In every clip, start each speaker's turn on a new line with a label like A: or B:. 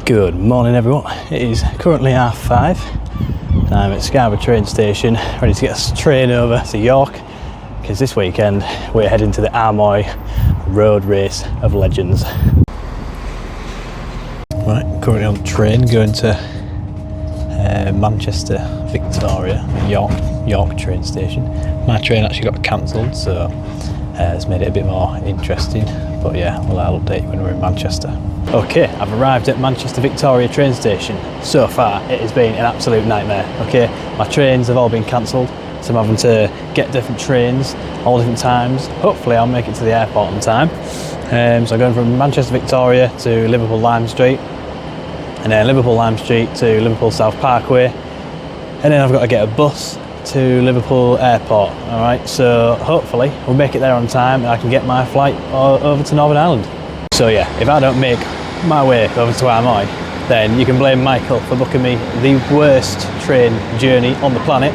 A: Good morning everyone, it is currently 5:30 and I'm at Scarborough train station ready to get a train over to York because this weekend we're heading to the Armoy road race of legends. Right, currently on the train going to Manchester Victoria, York train station. My train actually got cancelled, so it's made it a bit more interesting, but yeah, well, I'll update you when we're in Manchester. Okay, I've arrived at Manchester Victoria train station. So far it has been an absolute nightmare. Okay, my trains have all been cancelled, so I'm having to get different trains all different times. Hopefully I'll make it to the airport on time. So I'm going from Manchester Victoria to Liverpool Lime Street, and then Liverpool Lime Street to Liverpool South Parkway, and then I've got to get a bus to Liverpool Airport. Alright, so hopefully we'll make it there on time and I can get my flight over to Northern Ireland. So yeah, if I don't make my way over to Armoy, then you can blame Michael for booking me the worst train journey on the planet.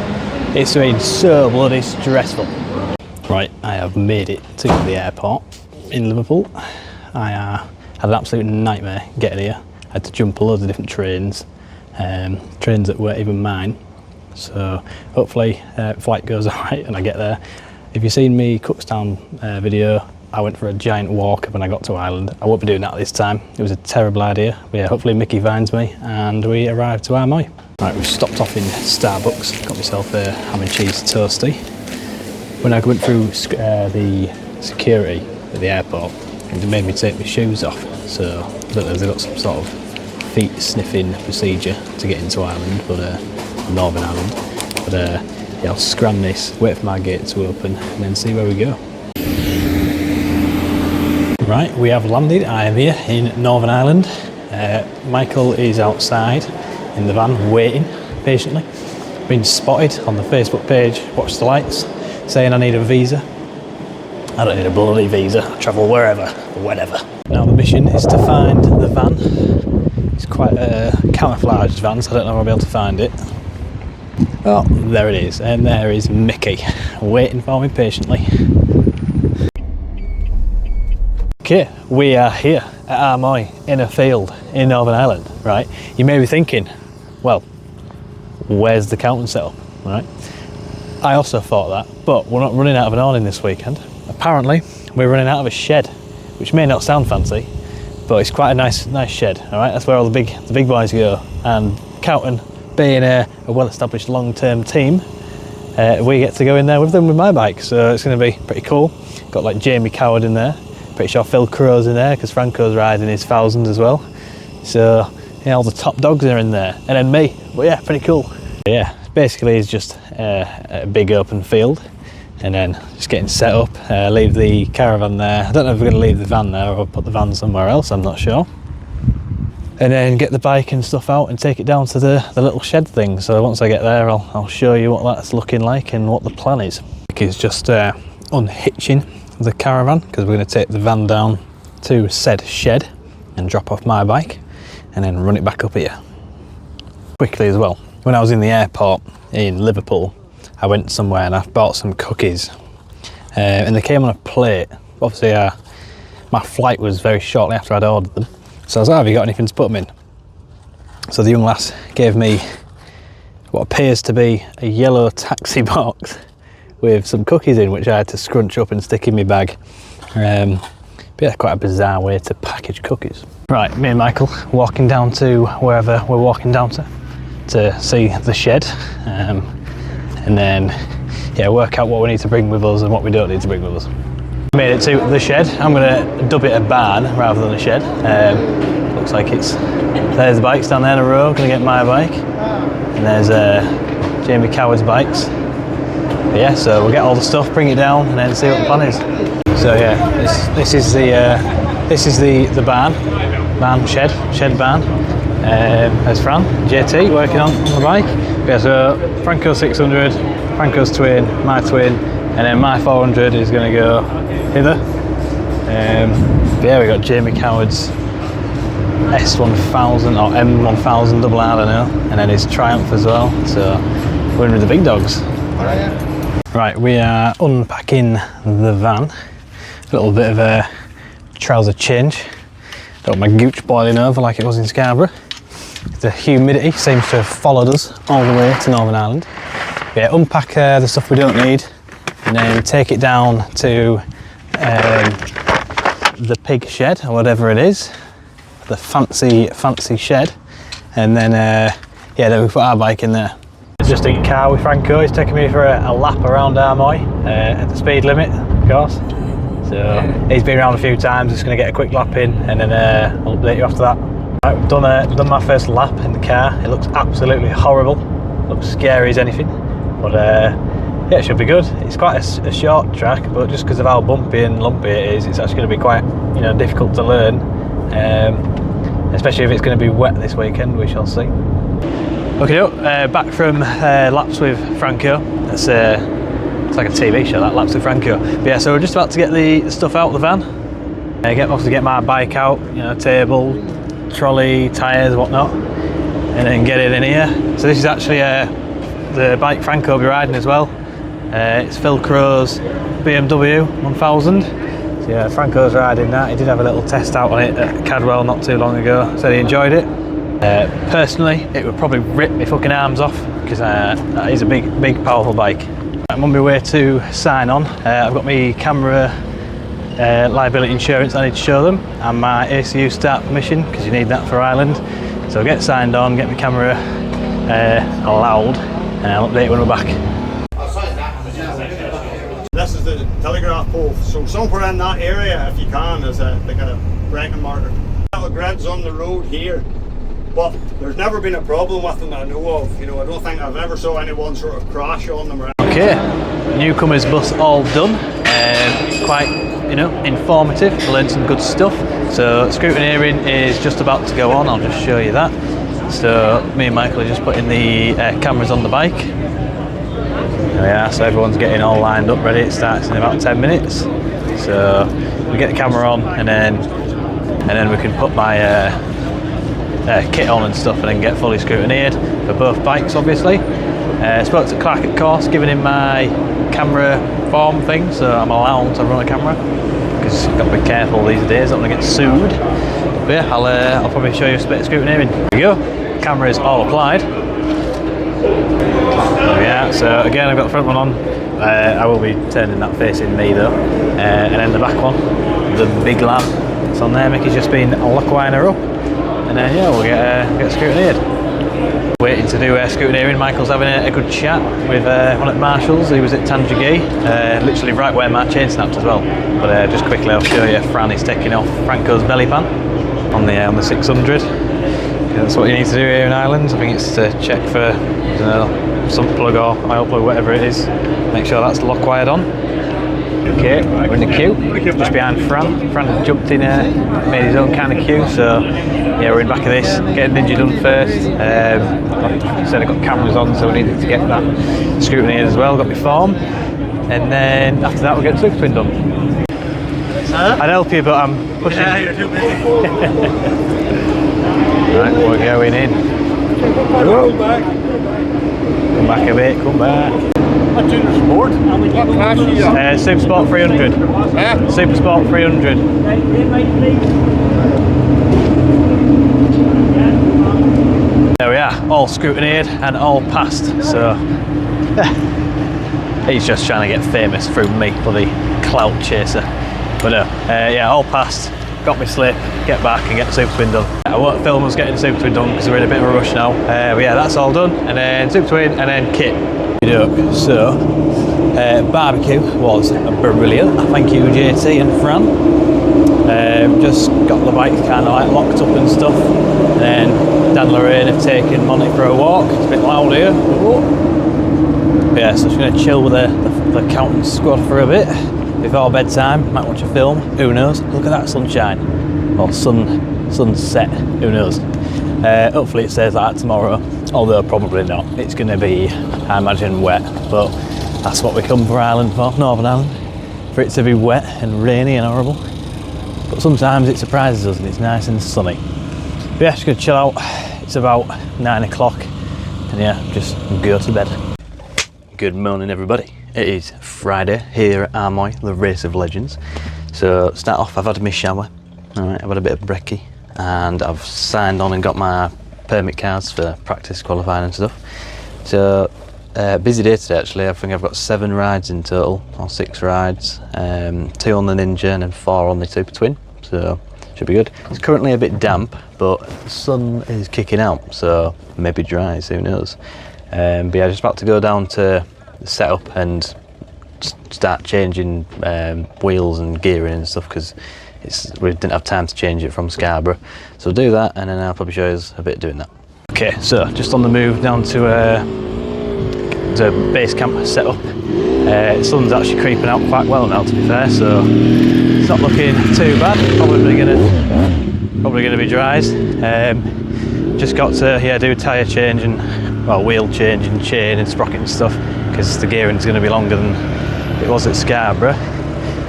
A: It's been so bloody stressful. Right, I have made it to the airport in Liverpool. I had an absolute nightmare getting here. I had to jump loads of different trains, trains that weren't even mine. So hopefully flight goes alright and I get there. If you've seen me Cookstown video, I went for a giant walk when I got to Ireland. I won't be doing that this time. It was a terrible idea. But yeah, hopefully Mickey finds me and we arrived to Armoy. Right, we've stopped off in Starbucks, got myself a ham and cheese toasty. When I went through the security at the airport, it made me take my shoes off. So I don't know if they've got some sort of feet sniffing procedure to get into Ireland, but Northern Ireland. But yeah, I'll scram this, wait for my gate to open and then see where we go. Right, we have landed. I am here in Northern Ireland. Michael is outside in the van waiting patiently. Been spotted on the Facebook page, Watch the Lights, saying I need a visa. I don't need a bloody visa, I travel wherever, whenever. Now the mission is to find the van. It's quite a camouflaged van, so I don't know if I'll be able to find it. Oh, there it is, and there is Mickey, waiting for me patiently. Okay, we are here at Armoy in a field in Northern Ireland, right? You may be thinking, well, where's the counting setup, right? I also thought that, but we're not running out of an awning this weekend. Apparently, we're running out of a shed, which may not sound fancy, but it's quite a nice shed, all right? That's where all the big boys go. And Cowton, being a well-established long-term team, we get to go in there with them with my bike, so it's going to be pretty cool. Got like Jamie Coward in there. Pretty sure Phil Crow's in there because Franco's riding his 1000 as well. So yeah, all the top dogs are in there, and then me. But yeah, pretty cool. Yeah, basically it's just a big open field, and then just getting set up. Leave the caravan there. I don't know if we're going to leave the van there or put the van somewhere else. I'm not sure. And then get the bike and stuff out and take it down to the little shed thing. So once I get there, I'll show you what that's looking like and what the plan is. It's just unhitching the caravan because we're going to take the van down to said shed and drop off my bike and then run it back up here. Quickly as well, when I was in the airport in Liverpool, I went somewhere and I bought some cookies and they came on a plate. Obviously my flight was very shortly after I'd ordered them, so I was like, have you got anything to put them in? So the young lass gave me what appears to be a yellow taxi box with some cookies in, which I had to scrunch up and stick in my bag. But yeah, quite a bizarre way to package cookies. Right, me and Michael walking down to wherever we're walking down to see the shed, and then yeah, work out what we need to bring with us and what we don't need to bring with us. Made it to the shed. I'm gonna dub it a barn rather than a shed. Looks like there's the bikes down there in a row. Gonna get my bike, and there's Jamie Coward's bikes. But yeah, so we'll get all the stuff, bring it down, and then see what the plan is. So yeah, this is the barn shed barn. There's Fran, JT, working on the bike. Yeah, so Franco's 600, Franco's twin, my twin, and then my 400 is going to go hither. But yeah, we got Jamie Coward's S1000 or M1000 double R, I don't know, and then his Triumph as well. So we're in with the big dogs. Right, we are unpacking the van. A little bit of a trouser change. Got my gooch boiling over like it was in Scarborough. The humidity seems to have followed us all the way to Northern Ireland. Yeah, unpack the stuff we don't need and then take it down to the pig shed or whatever it is, the fancy shed, and then yeah, then we put our bike in there. Just in car with Franco. He's taking me for a lap around Armoy at the speed limit, of course. So he's been around a few times. Just going to get a quick lap in, and then I'll update you after that. Right, we've done my first lap in the car. It looks absolutely horrible. Looks scary as anything, but yeah, it should be good. It's quite a short track, but just because of how bumpy and lumpy it is, it's actually going to be quite, you know, difficult to learn. Especially if it's going to be wet this weekend. We shall see. Okay, back from laps with Franco. It's like a TV show, that, laps with Franco. But yeah, so we're just about to get the stuff out of the van. Obviously get my bike out, you know, table, trolley, tyres, whatnot, and then get it in here. So this is actually the bike Franco will be riding as well. It's Phil Crow's BMW 1000. So yeah, Franco's riding that. He did have a little test out on it at Cadwell not too long ago. Said he enjoyed it. Personally, it would probably rip my fucking arms off because that is a big powerful bike. I'm on my way to sign on. I've got my camera liability insurance I need to show them, and my ACU start permission because you need that for Ireland. So I'll get signed on, get my camera allowed, and I'll update you when we're back.
B: This is the telegraph pole, so somewhere in that area, if you can, is they got a braking marker. Little grids on the road here, but there's never been a problem with them that I know of. You know, I don't think I've ever saw anyone sort of crash on them.
A: Okay, newcomers bus all done. Quite, you know, informative. Learned some good stuff. So scrutineering is just about to go on. I'll just show you that. So me and Michael are just putting the cameras on the bike. There we are. So everyone's getting all lined up, ready. It starts in about 10 minutes. So we get the camera on, and then we can put my kit on and stuff, and then get fully scrutineered for both bikes, obviously. Spoke to Clark at course, giving him my camera form thing, so I'm allowed to run a camera because you've got to be careful these days, I don't want to get sued. But yeah, I'll probably show you a bit of scrutineering. There we go, camera is all applied. Yeah, so again I've got the front one on. I will be turning that facing me though, and then the back one, the big lad, it's on there. Mickey's just been lockwinding her up, and then yeah, we'll get scrutineered. Waiting to do scrutineering. Michael's having a good chat with one at Marshall's. He was at Tangier, literally right where my chain snapped as well. But just quickly I'll show you, Fran is taking off Franco's belly pan on the 600. That's what you need to do here in Ireland. I think it's to check for some plug or oil plug, whatever it is. Make sure that's lock wired on. Okay, we're in the queue, just behind Fran. Fran jumped in, made his own kind of queue, so yeah, we're in back of this, getting Ninja done first. Like I said, I got cameras on, so we needed to get that scrutineered as well, got my form, and then after that we'll get the super twin done. I'd help you, but I'm pushing. Yeah, you're too busy. Right, we're going in. Come back a bit, come back.
C: What's in the sport? What class are you on?
A: Super Sport 300. Super Sport 300. There we are, all scrutineered and all passed. So he's just trying to get famous through me, bloody clout chaser. But no, yeah, all passed. Got my slip, get back and get the super twin done. I won't film us getting the super twin done because we're in a bit of a rush now. But yeah, that's all done. And then super twin and then kit. So, barbecue was brilliant. Thank you, JT and Fran. Just got the bike kind of like locked up and stuff. And then Dan and Lorraine have taken Monty for a walk. It's a bit loud here. But yeah, so just going to chill with the accountant squad for a bit before bedtime. Might watch a film. Who knows? Look at that sunshine or sunset. Who knows? Hopefully it stays like that tomorrow. Although probably not. It's going to be, I imagine, wet, but that's what we come for Ireland for, Northern Ireland, for it to be wet and rainy and horrible. But sometimes it surprises us and it's nice and sunny. But yeah, just going to chill out. It's about 9 o'clock and yeah, just go to bed. Good morning everybody. It is Friday here at Armoy, the Race of Legends. So start off, I've had my shower.
D: Alright, I've had a bit of brekkie and I've signed on and got my permit cards for practice qualifying and stuff. So busy day today actually. I think I've got 7 rides in total, or 6 rides, 2 on the Ninja and then 4 on the Super Twin, so should be good. It's currently a bit damp, but the sun is kicking out, so maybe dries, who knows. But yeah, just about to go down to the setup and start changing wheels and gearing and stuff, because we didn't have time to change it from Scarborough. So we'll do that, and then I'll probably show you a bit doing that. Okay, so just on the move down to the base camp setup. The sun's actually creeping out quite well now, to be fair, so it's not looking too bad. Probably gonna be dries. Just got to do tyre change and wheel change and chain and sprocket and stuff, because the gearing's going to be longer than it was at Scarborough.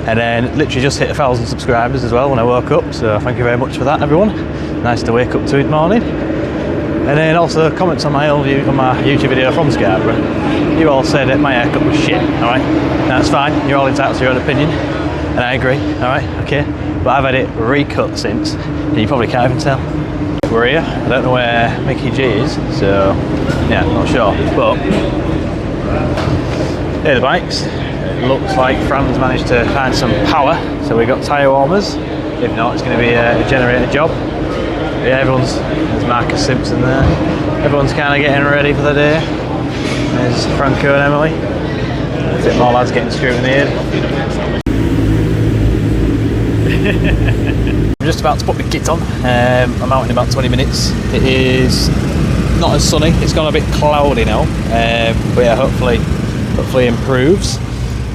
D: And then literally just hit 1,000 subscribers as well when I woke up, so thank you very much for that, everyone. Nice to wake up to it morning. And then also comments on my YouTube video from Scarborough. You all said that my haircut was shit, alright? That's fine, you're all entitled to your own opinion, and I agree, alright, okay. But I've had it recut since, and you probably can't even tell. We're here, I don't know where Mickey G is, so yeah, not sure. But here are the bikes. It looks like Fran's managed to find some power, so we've got tyre warmers. If not, it's going to be a generator job. But yeah, there's Marcus Simpson there. Everyone's kind of getting ready for the day. There's Franco and Emily. A bit more lads getting scrutineered. I'm just about to put my kit on. I'm out in about 20 minutes. It is not as sunny. It's gone a bit cloudy now, but yeah, hopefully improves.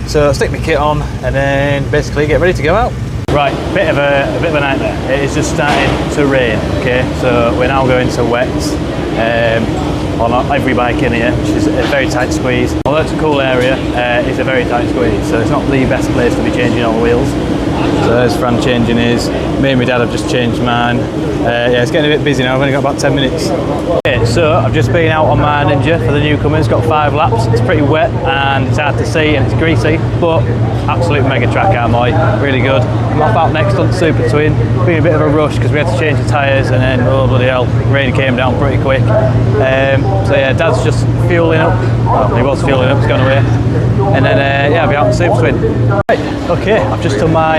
D: So stick my kit on and then basically get ready to go out. Right, bit of a nightmare. It is just starting to rain. Okay, so we're now going to wets on every bike in here, which is a very tight squeeze. Although it's a cool area, it's a very tight squeeze, so it's not the best place to be changing all the wheels. So there's Fran changing his. Me and my dad have just changed mine. Yeah, it's getting a bit busy now. I've only got about 10 minutes. Okay, so I've just been out on my Ninja for the newcomers. Got 5 laps. It's pretty wet and it's hard to see and it's greasy, but absolute mega track, Armoy. Really good. I'm off out next on Super Twin. Been a bit of a rush because we had to change the tyres, and then oh bloody hell, rain came down pretty quick. So yeah, Dad's just fueling up. Well, he was fueling up. He's gone away. And then yeah, I'll be out on Super Twin. Right, okay, I've just done my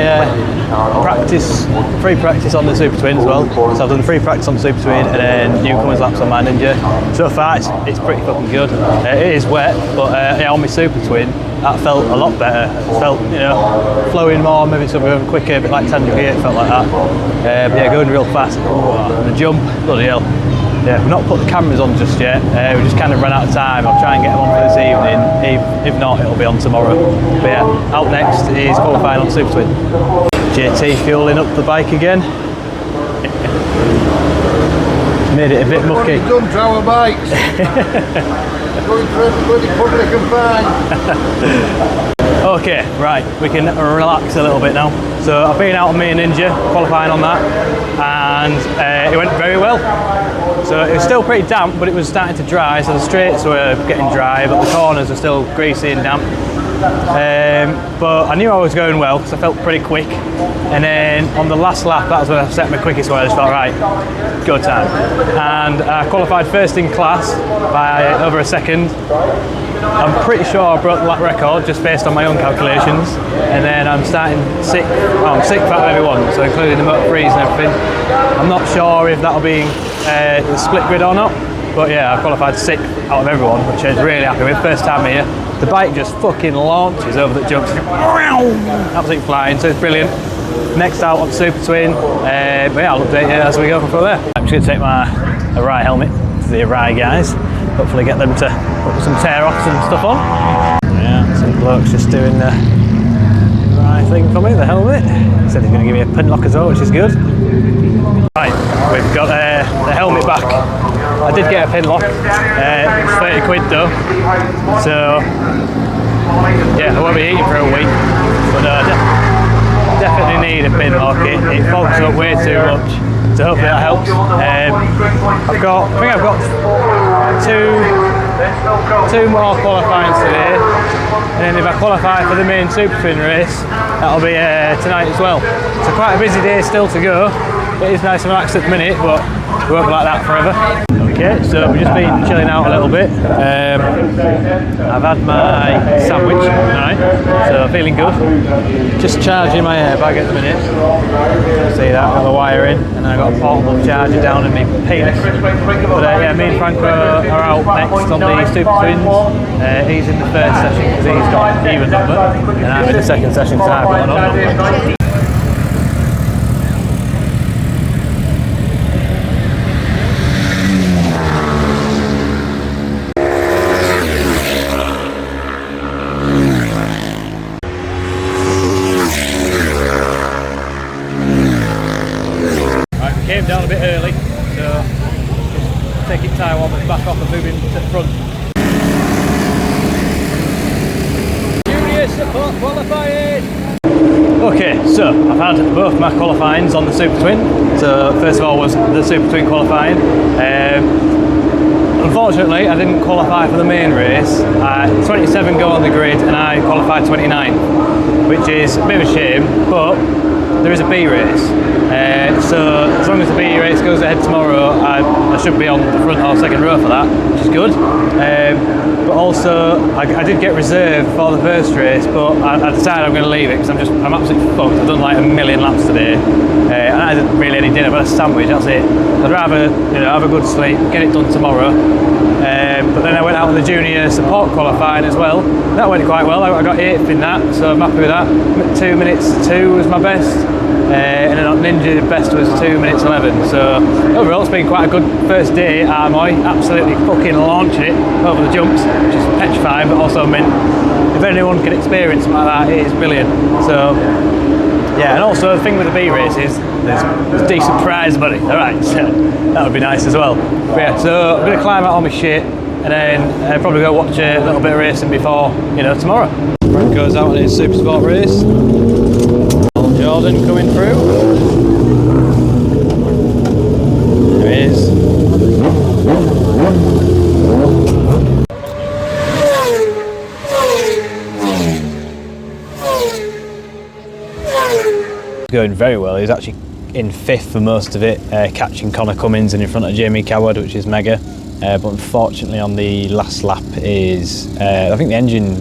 D: free practice on the Super Twin as well. So I've done free practice on the Super Twin and then newcomers laps on my Ninja. So far it's pretty fucking good. It is wet, but yeah, on my Super Twin that felt a lot better. It felt, you know, flowing more, maybe some going quicker, a bit like tandem gear, it felt like that. But yeah, going real fast. And the jump, bloody hell. Yeah, we've not put the cameras on just yet. We just kind of ran out of time. I'll try and get them on for this evening. If not, it'll be on tomorrow. But yeah, out next is qualifying on Super Twin. JT fueling up the bike again. Made it a bit mucky.
C: Done to our bikes. Going for everybody public and fine.
A: Okay, right, we can relax a little bit now. So I've been out on me and Ninja, qualifying on that, and it went very well. So it was still pretty damp, but it was starting to dry, so the straights were getting dry, but the corners are still greasy and damp. But I knew I was going well because I felt pretty quick. And then on the last lap, that was when I set my quickest one. I just felt, right, go time. And I qualified first in class by over a second. I'm pretty sure I broke the lap record just based on my own calculations. And then I'm starting sick. Well, I'm sick out of everyone, so including the motor freeze and everything. I'm not sure if that'll be the split grid or not. But yeah, I qualified 6th out of everyone, which I was really happy with. First time here. The bike just fucking launches over the jumps. Absolutely flying, so it's brilliant. Next out on Super Twin. But yeah, I'll update you as we go from there. I'm just going to take my Armoy helmet to the Armoy guys. Hopefully get them to put some tear-offs and stuff on. Yeah, some bloke's just doing the right thing for me, the helmet. He said he's going to give me a pin lock as well, which is good. Right, we've got the helmet back. I did get a pin lock, it was 30 quid though, so yeah, I won't be eating for a week, but definitely need a pin lock. It fogs up way too much, so hopefully that helps. I think I've got 2 2 more qualifying today, and then if I qualify for the main Super Twin race, that'll be tonight as well. So quite a busy day still to go. It is nice and relaxed at the minute, but we won't be like that forever. Okay, so we've just been chilling out a little bit. I've had my sandwich tonight, so feeling good. Just charging my airbag at the minute. See that, got the wire in, and I got a portable charger down in my penis. But yeah, me and Franco are out next on the Super Twins. He's in the first session because he's got an even number, and I'm in the second session because I've got an odd number. Came down a bit early, so just taking time while we're back off and moving to the front. Junior support qualifying! Okay, so I've had both my qualifyings on the Super Twin. So first of all was the Super Twin qualifying. Unfortunately, I didn't qualify for the main race. 27 go on the grid and I qualified 29, which is a bit of a shame, but there is a B race. So as long as the B race goes ahead tomorrow, I should be on the front or second row for that, which is good. But also, I did get reserved for the first race, but I decided I'm going to leave it because I'm absolutely fucked. I've done like a million laps today, and I didn't really any dinner, but a sandwich. That's it. I'd rather have a good sleep, get it done tomorrow. But then I went out on the junior support qualifying as well. That went quite well. I got 8th in that, so I'm happy with that. 2 minutes 2 was my best. And then on Ninja, the best was 2 minutes 11. So overall, it's been quite a good first day at Armoy. Absolutely fucking launching it over the jumps, which is petrifying, but also meant if anyone can experience something like that, it is brilliant. So yeah, and also the thing with the B race is there's decent prize money. All right, so that would be nice as well. But yeah, so I'm going to climb out all my shit and then probably go watch a little bit of racing before tomorrow. Frank goes out on his Super Sport race. Jordan coming through. There he is. Going very well. He's actually in 5th for most of it, catching Connor Cummins and in front of Jamie Coward, which is mega. But unfortunately on the last lap is, I think the engine,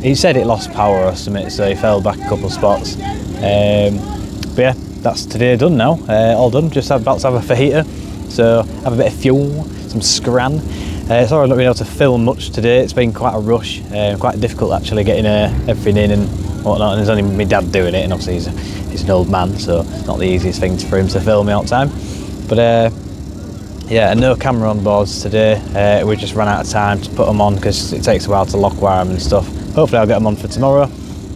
A: he said it lost power or something, so he fell back a couple of spots. But yeah, that's today done now, all done. Just about to have a fajita, so have a bit of fuel, some scran. Sorry I've not been able to film much today. It's been quite a rush, quite difficult actually getting everything in and whatnot, and there's only my dad doing it, and obviously he's an old man, so it's not the easiest thing for him to film me all the time. But yeah, and no camera on boards today. We just ran out of time to put them on because it takes a while to lock wire them and stuff. Hopefully I'll get them on for tomorroro.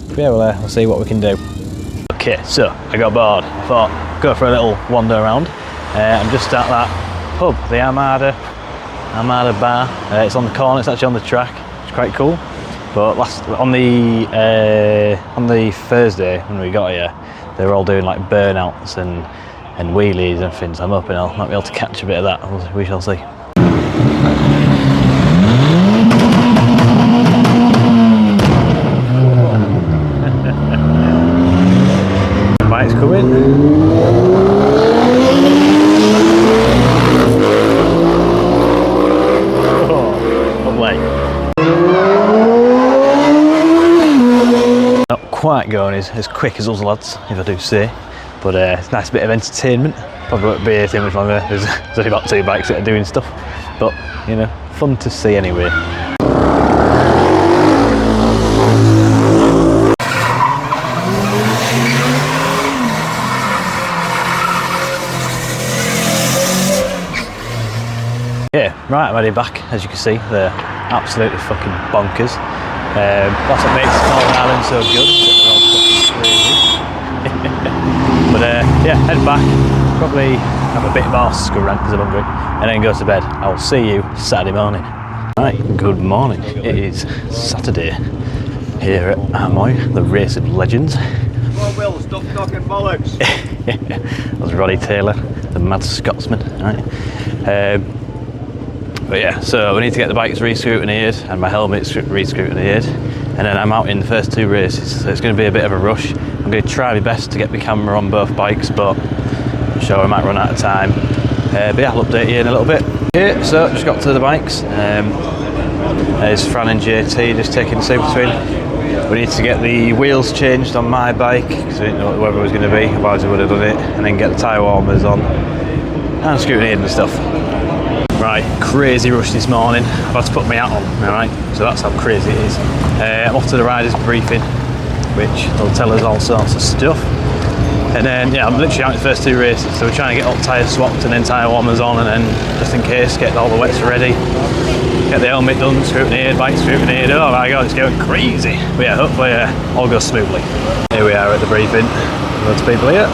A: But yeah, we'll see what we can do. Okay, so I got bored. I thought, go for a little wander around. I'm just at that pub, the Armada Bar. It's on the corner, it's actually on the track. It's quite cool. But on the Thursday when we got here, they were all doing like burnouts and wheelies and things. I'm hoping I might be able to catch a bit of that. We shall see. Mike's coming. Oh, lovely. Not quite going as quick as us lads, if I do say. But it's a nice bit of entertainment. Probably won't be here too much longer. There's only about 2 bikes that are doing stuff. But, fun to see anyway. Yeah, right, I'm heading back. As you can see, they're absolutely fucking bonkers. That's what makes Northern Ireland so good. They're all fucking crazy. But yeah, head back. Probably have a bit more scran because I'm hungry, and then go to bed. I'll see you Saturday morning. Right, good morning. It is Saturday here at Armoy, the race of legends.
B: Well, Will, stop talking bollocks.
A: That was Roddy Taylor, the mad Scotsman. Right.
D: But yeah, so we need to get the bikes re-scrutineered and my helmet's re-scrutineered, and then I'm out in the first 2 races, so it's going to be a bit of a rush. I'm going to try my best to get the camera on both bikes, but I'm sure I might run out of time. But yeah, I'll update you in a little bit. Okay, so just got to the bikes. There's Fran and JT just taking the Super Twin. We need to get the wheels changed on my bike because I didn't know what the weather was going to be, otherwise I would have done it, and then get the tyre warmers on and scrutineering and stuff. Right, crazy rush this morning. I've had to put my hat on, alright, so that's how crazy it is. I'm off to the riders briefing, which will tell us all sorts of stuff. And then, yeah, I'm literally out in the first 2 races, so we're trying to get all tyres swapped and then tyre warmers on, and then, just in case, get all the wets ready. Get the helmet done, scrutineered, bike scrutineered. Oh my god, it's going crazy. But yeah, hopefully all goes smoothly. Here we are at the briefing. Loads of people here.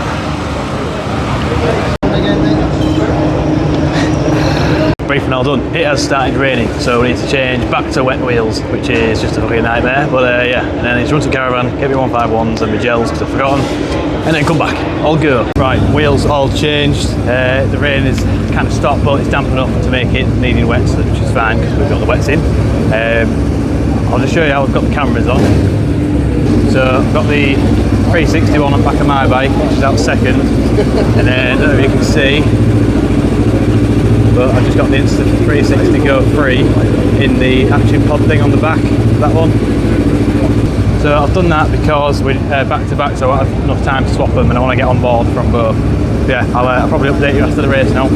D: Briefing all done. It has started raining, so we need to change back to wet wheels, which is just a fucking nightmare. But yeah, and then it's run to caravan, get me 151s and my gels because I've forgotten, and then come back. All go. Right, wheels all changed. The rain is kind of stopped, but it's damp enough to make it needing wets, which is fine because we've got the wets in. I'll just show you how I've got the cameras on. So I've got the 361 on the back of my bike, which is out second, and then I don't know if you can see, but I've just got the instant 360 Go free in the action pod thing on the back, that one. So I've done that because we're back to back, so I won't have enough time to swap them, and I want to get on board from both. Yeah, I'll probably update you after the race now.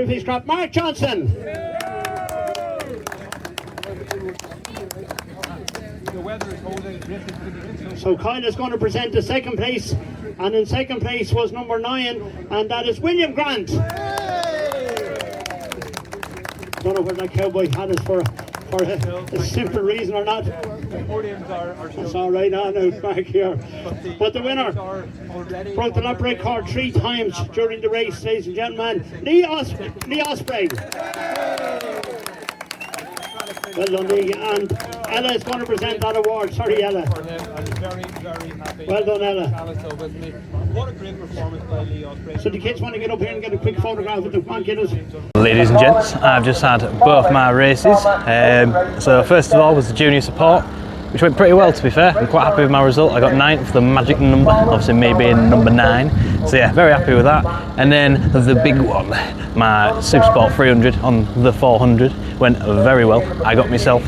E: Ruthie Scrap, Mark Johnson. So Kyle is going to present the second place, and in second place was number 9, and that is William Grant. Don't know where that cowboy hat is for a simple reason or not. That's all right, I know, back here. But the winner broke the lap record 3 times during the race, ladies and gentlemen, Lee Osprey. Well done, Lee. And Ella is going to present that award. Sorry, Ella.
F: I'm very, very happy.
E: Well done, Ella.
F: With me. What a great performance by Lee Osprey.
E: So the kids want to get up here and get a quick photograph with the come on, kiddos.
A: Ladies and gents, I've just had both my races. So first of all was the junior support, which went pretty well, to be fair. I'm quite happy with my result. I got 9th, the magic number, obviously me being number 9. So yeah, very happy with that. And then the big one, my Supersport 300 on the 400, went very well. I got myself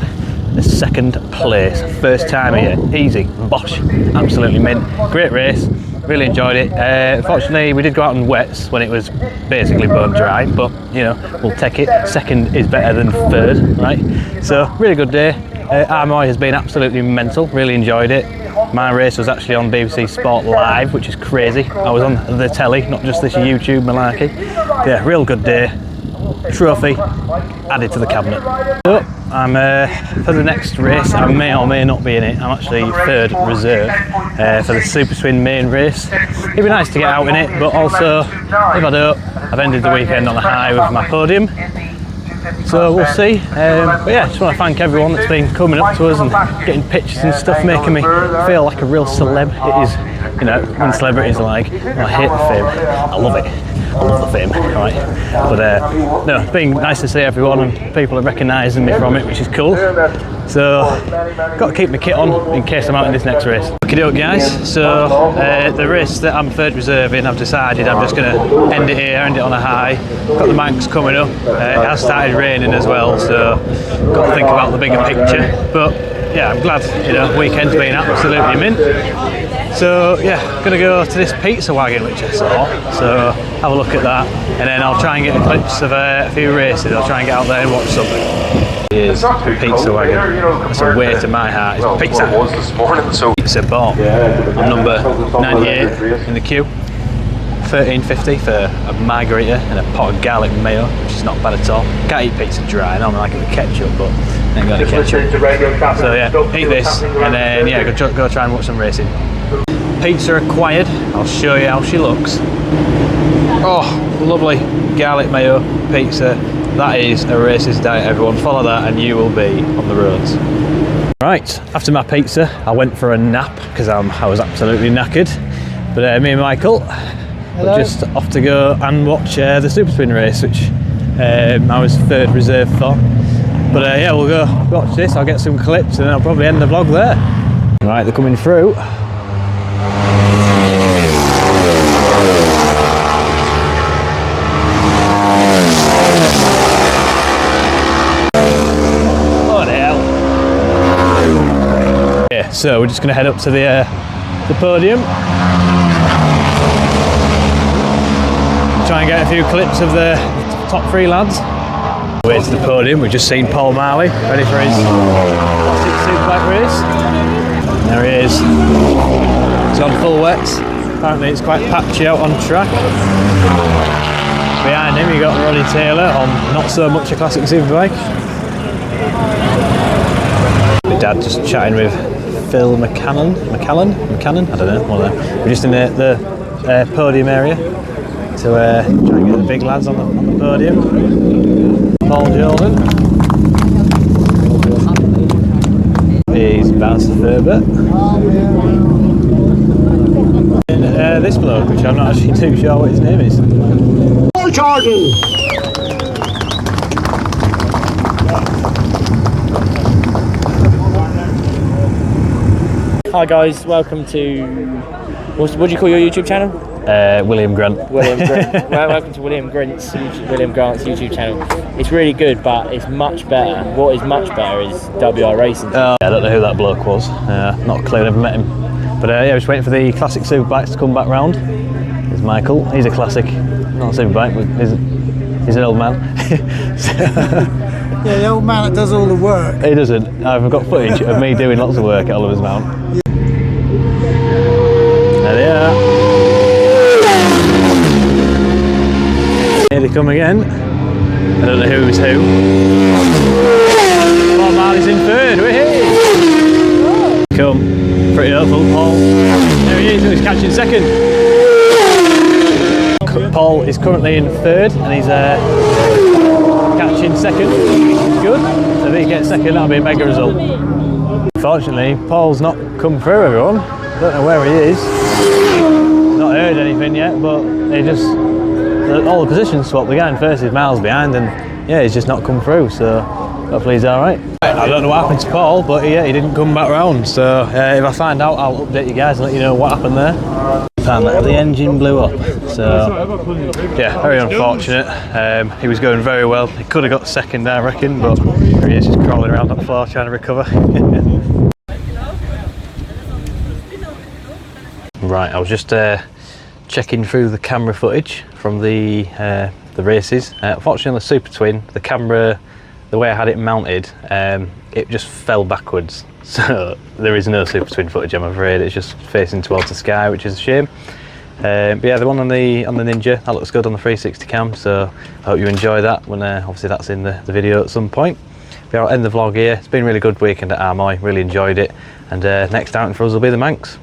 A: the 2nd place, first time here, easy, bosh, absolutely mint. Great race, really enjoyed it. Unfortunately, we did go out on wets when it was basically bone dry, but you know, we'll take it. 2nd is better than 3rd, right? So really good day. Armoy has been absolutely mental, really enjoyed it. My race was actually on BBC Sport Live, which is crazy. I was on the telly, not just this YouTube malarkey. Yeah, real good day. Trophy added to the cabinet. So I'm for the next race, I may or may not be in it. I'm actually 3rd reserve for the Super Swing main race. It'd be nice to get out in it, but also if I don't, I've ended the weekend on a high with my podium. So we'll see. But yeah, just want to thank everyone that's been coming up to us and getting pictures and stuff, making me feel like a real celeb. It is, you know, when celebrities are like, oh, I hate the fame, I love it. I love the fame, right? But no, it's been nice to see everyone and people are recognising me from it, which is cool. So, got to keep my kit on in case I'm out in this next race. Okay, doke, guys. So, the race that I'm 3rd reserve in, I've decided I'm just going to end it here, end it on a high. Got the Manx coming up. It has started raining as well, so got to think about the bigger picture. But yeah, I'm glad, you know, weekend's been absolutely mint. So yeah, gonna go to this pizza wagon which I saw, so have a look at that, and then I'll try and get a clips of a few races. I'll try and get out there and watch something. Here's a pizza wagon. That's a way to my heart. It's pizza. Pizza bought. I'm number 98 in the queue. $13.50 for a margarita and a pot of garlic mayo, which is not bad at all. Can't eat pizza dry. I normally like it with ketchup, but I ain't got any ketchup. So yeah, eat this, and then yeah, go try and watch some racing. Pizza acquired. I'll show you how she looks. Oh, lovely garlic mayo pizza. That is a racist diet, everyone. Follow that and you will be on the roads. Right, after my pizza, I went for a nap because I was absolutely knackered. But me and Michael were just off to go and watch the Super Spin race, which I was 3rd reserve for. But yeah, we'll go watch this. I'll get some clips and then I'll probably end the vlog there. Right, they're coming through. So we're just going to head up to the podium, try and get a few clips of the top 3 lads. Way to the podium, we've just seen Paul Marley ready for his superbike race. There he is. He's on full wets. Apparently it's quite patchy out on track. Behind him you got Roddy Taylor on not so much a classic superbike. My dad just chatting with Phil McCannon, I don't know, one of them. We're just in the podium area to try and get the big lads on the podium. Paul Jordan. Here's Baz Herbert. And this bloke, which I'm not actually too sure what his name is.
E: Paul Jordan!
G: Hi guys, welcome to, what do you call your YouTube channel?
A: William Grant.
G: William Grant. Well, welcome to William Grant's YouTube channel. It's really good, but it's much better. What is much better is WR Racing.
A: I don't know who that bloke was. Not a clue, never met him. But yeah, just waiting for the classic superbikes to come back round. There's Michael. He's a classic, not a superbike, but he's He's an old man.
C: Yeah, the old man that does all the work.
A: He doesn't. I've got footage of me doing lots of work at Oliver's Mount. There they are. Here they come again. I don't know who's who. Paul Marley's in third. Whee! Come. Pretty hopeful, Paul. There he is. He's catching second. Paul is currently in third and he's catching second. Good. So if he gets second, that'll be a mega result. Unfortunately, Paul's not come through, everyone. I don't know where he is. Not heard anything yet, but they just all the positions swapped. The guy in first is miles behind, and yeah, he's just not come through. So hopefully he's all right. I don't know what happened to Paul, but yeah, he didn't come back round. So if I find out, I'll update you guys and let you know what happened there. The engine blew up, so yeah, very unfortunate. He was going very well. He could have got second, I reckon, but he is just crawling around that floor trying to recover. Right, I was just checking through the camera footage from the races. Unfortunately, on the Super Twin, the camera, the way I had it mounted, it just fell backwards. So there is no Super Twin footage, I'm afraid. It's just facing towards the sky, which is a shame. But yeah, the one on the Ninja, that looks good on the 360 cam. So I hope you enjoy that when obviously that's in the video at some point. But yeah, I'll end the vlog here. It's been a really good weekend at Armoy, really enjoyed it. And next outing for us will be the Manx.